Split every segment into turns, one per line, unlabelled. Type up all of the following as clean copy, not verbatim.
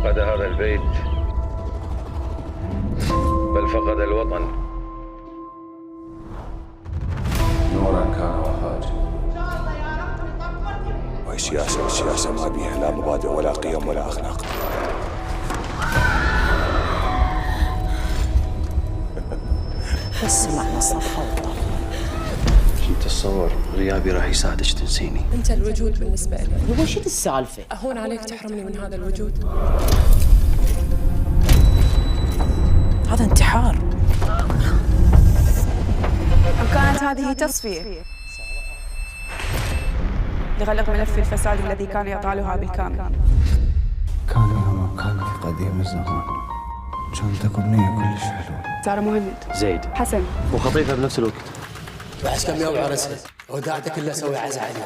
فقد هذا البيت بل فقد الوطن.
نورا كان وهاج.
والسياسة ما بيها لا مبادئ ولا قيم ولا أخلاق.
بس معنى صفوة.
كنت أتصور غيابي راح يساعدك تنسيني.
أنت الوجود بالنسبة لي.
هو شو السالفة؟
أهون عليك تحرمني من هذا الوجود.
هذا انتحار.
أم كانت هذه تصفية لغلق ملف الفساد الذي كان يطالها بالكامل؟
كان لها مكان في قديم الزمان، كانت أغنية كلش حلوة.
سارة مهند،
زيد
حسن،
وخطيفها بنفس الوقت.
بعد كم يوم عرسها وداعته كلها اسوي عزا عليها.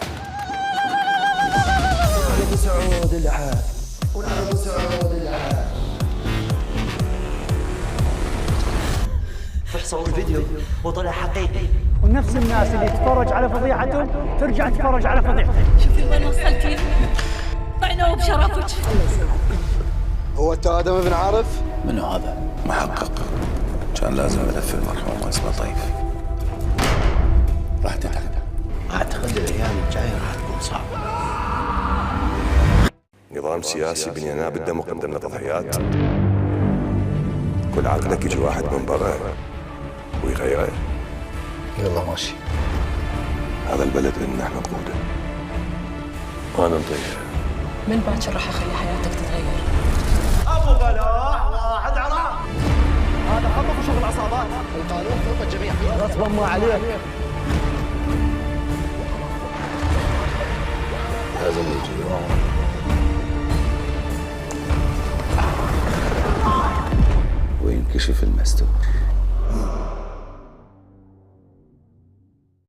ابو سعود العاد ابو سعود العاد.
فحصوا الفيديو وطلع حقيقي،
ونفس الناس اللي تتفرج على فضيحتهم ترجع تتفرج على فضيحتك.
شوفي وين وصلتي، طعنوا بشرفك.
هو أنت آدم بن عارف؟
منو هذا؟ محقق، كان لازم ملف المرحوم اسمه طيف. راح تتعب.
أعتقد الأيام الجاية راح تكون صعبة.
نظام سياسي بنيناه بالدم وقدمنا تضحيات. كل عقدك يجي واحد من برا ويغيره.
يلا ماشي.
هذا البلد اللي نحن نقوده.
وأنا نطيف.
من باكر راح أخلي حياتك تتغير.
ابو بلاء واحد عراق.
هذا خطف وشغل عصابات.
القانون فوق الجميع.
غصبا ما عليك.
لازم يجي يوم وينكشف المستور.